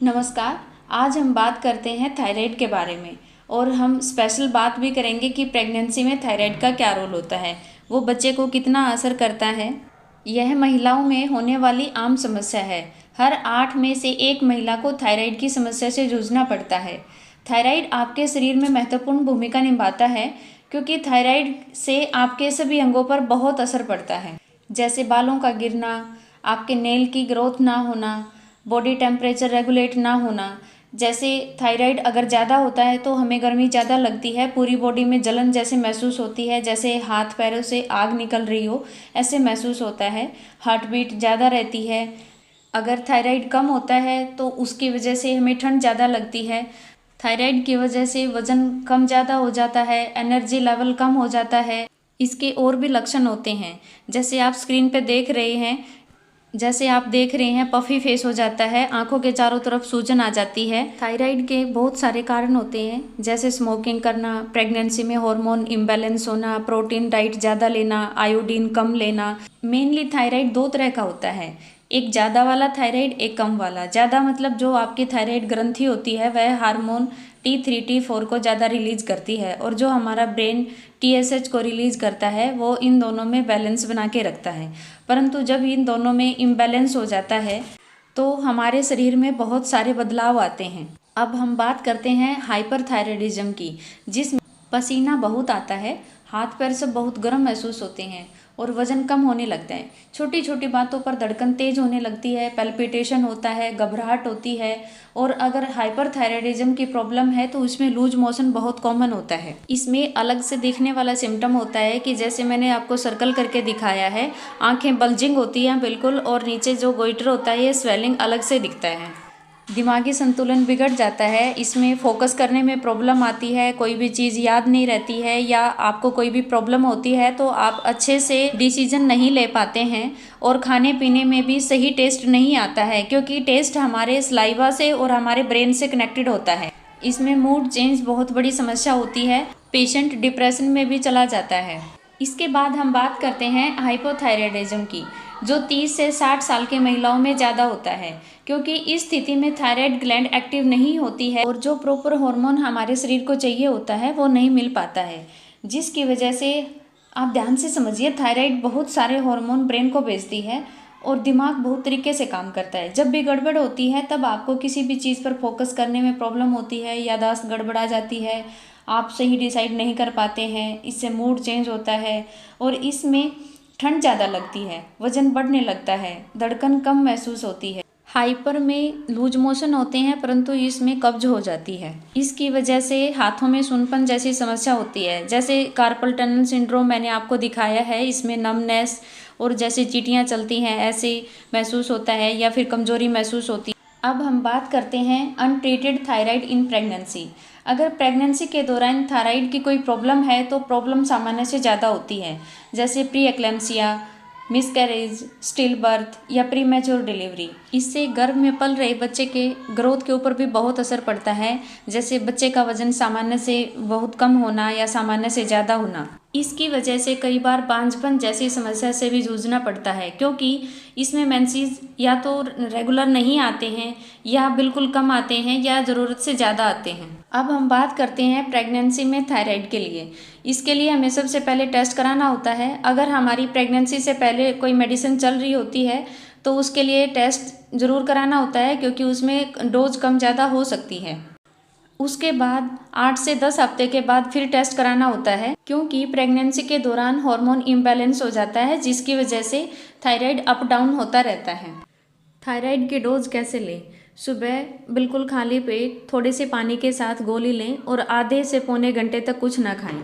नमस्कार। आज हम बात करते हैं थायराइड के बारे में और हम स्पेशल बात भी करेंगे कि प्रेगनेंसी में थायराइड का क्या रोल होता है, वो बच्चे को कितना असर करता है। यह महिलाओं में होने वाली आम समस्या है। हर 8 में से एक महिला को थायराइड की समस्या से जूझना पड़ता है। थायराइड आपके शरीर में महत्वपूर्ण भूमिका निभाता है क्योंकि थायराइड से आपके सभी अंगों पर बहुत असर पड़ता है, जैसे बालों का गिरना, आपके नेल की ग्रोथ ना होना, बॉडी टेम्परेचर रेगुलेट ना होना। जैसे थायराइड अगर ज़्यादा होता है तो हमें गर्मी ज़्यादा लगती है, पूरी बॉडी में जलन जैसे महसूस होती है, जैसे हाथ पैरों से आग निकल रही हो ऐसे महसूस होता है। हार्ट बीट ज़्यादा रहती है। अगर थायराइड कम होता है तो उसकी वजह से हमें ठंड ज़्यादा लगती है। थायराइड की वजह से वज़न कम ज़्यादा हो जाता है, एनर्जी लेवल कम हो जाता है। इसके और भी लक्षण होते हैं, जैसे आप स्क्रीन पे देख रहे हैं पफी फेस हो जाता है, आंखों के चारों तरफ सूजन आ जाती है। थायराइड के बहुत सारे कारण होते हैं, जैसे स्मोकिंग करना, प्रेगनेंसी में हार्मोन इम्बैलेंस होना, प्रोटीन डाइट ज़्यादा लेना, आयोडीन कम लेना। मेनली थायराइड दो तरह का होता है, एक ज़्यादा वाला थायराइड, एक कम वाला। ज़्यादा मतलब जो आपकी थायराइड ग्रंथि होती है वह हार्मोन T3 T4 को ज़्यादा रिलीज करती है, और जो हमारा ब्रेन TSH को रिलीज करता है वो इन दोनों में बैलेंस बना के रखता है। परंतु जब इन दोनों में इम्बैलेंस हो जाता है तो हमारे शरीर में बहुत सारे बदलाव आते हैं। अब हम बात करते हैं हाइपरथायराइडिज्म की, जिसमें पसीना बहुत आता है, हाथ पैर सब बहुत गर्म महसूस होते हैं और वजन कम होने लगता है। छोटी छोटी बातों पर धड़कन तेज होने लगती है, पैल्पिटेशन होता है, घबराहट होती है। और अगर हाइपरथायराइडिज्म की प्रॉब्लम है तो उसमें लूज मोशन बहुत कॉमन होता है। इसमें अलग से दिखने वाला सिम्टम होता है कि जैसे मैंने आपको सर्कल करके दिखाया है, आंखें बल्जिंग होती हैं बिल्कुल, और नीचे जो गोइटर होता है ये स्वेलिंग अलग से दिखता है। दिमागी संतुलन बिगड़ जाता है, इसमें फोकस करने में प्रॉब्लम आती है, कोई भी चीज़ याद नहीं रहती है, या आपको कोई भी प्रॉब्लम होती है तो आप अच्छे से डिसीजन नहीं ले पाते हैं। और खाने पीने में भी सही टेस्ट नहीं आता है, क्योंकि टेस्ट हमारे सलाइवा से और हमारे ब्रेन से कनेक्टेड होता है। इसमें मूड चेंज बहुत बड़ी समस्या होती है, पेशेंट डिप्रेशन में भी चला जाता है। इसके बाद हम बात करते हैं हाइपोथायराइडिज्म की, जो 30 से 60 साल के महिलाओं में ज़्यादा होता है, क्योंकि इस स्थिति में थायराइड ग्लैंड एक्टिव नहीं होती है और जो प्रॉपर हार्मोन हमारे शरीर को चाहिए होता है वो नहीं मिल पाता है, जिसकी वजह से आप ध्यान से समझिए, थायराइड बहुत सारे हार्मोन ब्रेन को भेजती है और दिमाग बहुत तरीके से काम करता है। जब भी गड़बड़ होती है तब आपको किसी भी चीज़ पर फोकस करने में प्रॉब्लम होती है, याददाश्त गड़बड़ा जाती है, आप सही डिसाइड नहीं कर पाते हैं, इससे मूड चेंज होता है और इसमें ठंड ज़्यादा लगती है, वजन बढ़ने लगता है, धड़कन कम महसूस होती है। हाइपर में लूज मोशन होते हैं परंतु इसमें कब्ज हो जाती है। इसकी वजह से हाथों में सूनपन जैसी समस्या होती है, जैसे कार्पल टनल सिंड्रोम मैंने आपको दिखाया है, इसमें नमनेस और जैसे चींटियाँ चलती हैं ऐसे महसूस होता है, या फिर कमजोरी महसूस होती है। अब हम बात करते हैं अनट्रीटेड थायराइड इन प्रेगनेंसी। अगर प्रेगनेंसी के दौरान थायराइड की कोई प्रॉब्लम है तो प्रॉब्लम सामान्य से ज़्यादा होती है, जैसे pre eclampsia, miscarriage, still birth या प्रीमेच्योर डिलीवरी। इससे गर्भ में पल रहे बच्चे के ग्रोथ के ऊपर भी बहुत असर पड़ता है, जैसे बच्चे का वजन सामान्य से बहुत कम होना या सामान्य से ज़्यादा होना। इसकी वजह से कई बार बांझपन जैसी समस्या से भी जूझना पड़ता है, क्योंकि इसमें मेंसेस या तो रेगुलर नहीं आते हैं या बिल्कुल कम आते हैं या ज़रूरत से ज़्यादा आते हैं। अब हम बात करते हैं प्रेगनेंसी में थायराइड के लिए। इसके लिए हमें सबसे पहले टेस्ट कराना होता है। अगर हमारी प्रेगनेंसी से पहले कोई मेडिसिन चल रही होती है तो उसके लिए टेस्ट ज़रूर कराना होता है, क्योंकि उसमें डोज कम ज़्यादा हो सकती है। उसके बाद 8 से 10 हफ्ते के बाद फिर टेस्ट कराना होता है, क्योंकि प्रेगनेंसी के दौरान हार्मोन इम्बैलेंस हो जाता है, जिसकी वजह से थायराइड अप डाउन होता रहता है। थायराइड की डोज कैसे लें? सुबह बिल्कुल खाली पेट थोड़े से पानी के साथ गोली लें और आधे से पौने घंटे तक कुछ ना खाएं।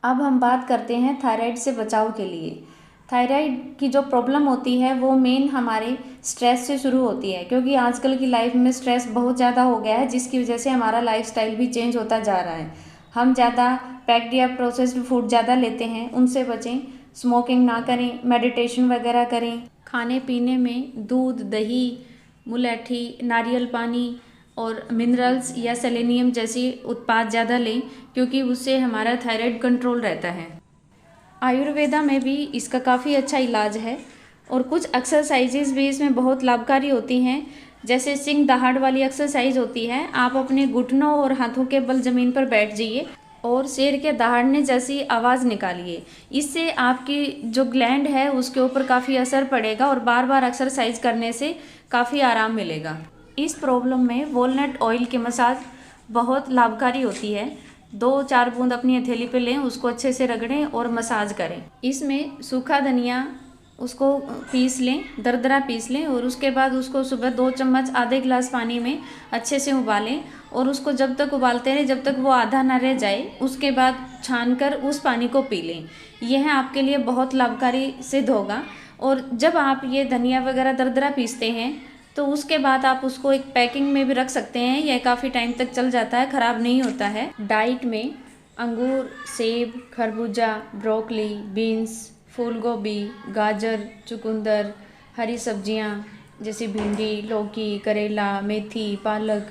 अब हम बात करते हैं थायराइड से बचाव के लिए। थायराइड की जो प्रॉब्लम होती है वो मेन हमारे स्ट्रेस से शुरू होती है, क्योंकि आजकल की लाइफ में स्ट्रेस बहुत ज़्यादा हो गया है, जिसकी वजह से हमारा लाइफस्टाइल भी चेंज होता जा रहा है। हम ज़्यादा पैक्ड या प्रोसेस्ड फूड ज़्यादा लेते हैं, उनसे बचें। स्मोकिंग ना करें, मेडिटेशन वगैरह करें। खाने पीने में दूध, दही, मुलैठी, नारियल पानी और मिनरल्स या सेलेनियम जैसी उत्पाद ज़्यादा लें, क्योंकि उससे हमारा थायराइड कंट्रोल रहता है। आयुर्वेदा में भी इसका काफ़ी अच्छा इलाज है और कुछ एक्सरसाइजेज भी इसमें बहुत लाभकारी होती हैं। जैसे सिंग दहाड़ वाली एक्सरसाइज होती है, आप अपने घुटनों और हाथों के बल जमीन पर बैठ जाइए और शेर के दहाड़ने जैसी आवाज़ निकालिए। इससे आपकी जो ग्लैंड है उसके ऊपर काफ़ी असर पड़ेगा और बार बार एक्सरसाइज करने से काफ़ी आराम मिलेगा। इस प्रॉब्लम में वॉलनट ऑयल की मसाज बहुत लाभकारी होती है। 2-4 बूंद अपनी हथेली पे लें, उसको अच्छे से रगड़ें और मसाज करें। इसमें सूखा धनिया उसको पीस लें, दरदरा पीस लें और उसके बाद उसको सुबह 2 चम्मच आधे गिलास पानी में अच्छे से उबालें और उसको जब तक उबालते रहें जब तक वो आधा ना रह जाए। उसके बाद छान कर उस पानी को पी लें। यह आपके लिए बहुत लाभकारी सिद्ध होगा। और जब आप ये धनिया वगैरह दरदरा पीसते हैं तो उसके बाद आप उसको एक पैकिंग में भी रख सकते हैं। यह काफ़ी टाइम तक चल जाता है, ख़राब नहीं होता है। डाइट में अंगूर, सेब, खरबूजा, ब्रोकली, बीन्स, फूल गोभी, गाजर, चुकंदर, हरी सब्जियां जैसे भिंडी, लौकी, करेला, मेथी, पालक,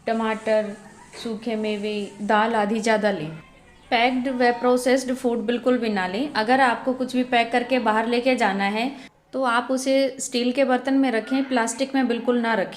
टमाटर, सूखे मेवे, दाल आदि ज़्यादा लें। पैक्ड व प्रोसेस्ड फूड बिल्कुल भी ना लें। अगर आपको कुछ भी पैक करके बाहर लेके जाना है तो आप उसे स्टील के बर्तन में रखें, प्लास्टिक में बिल्कुल ना रखें।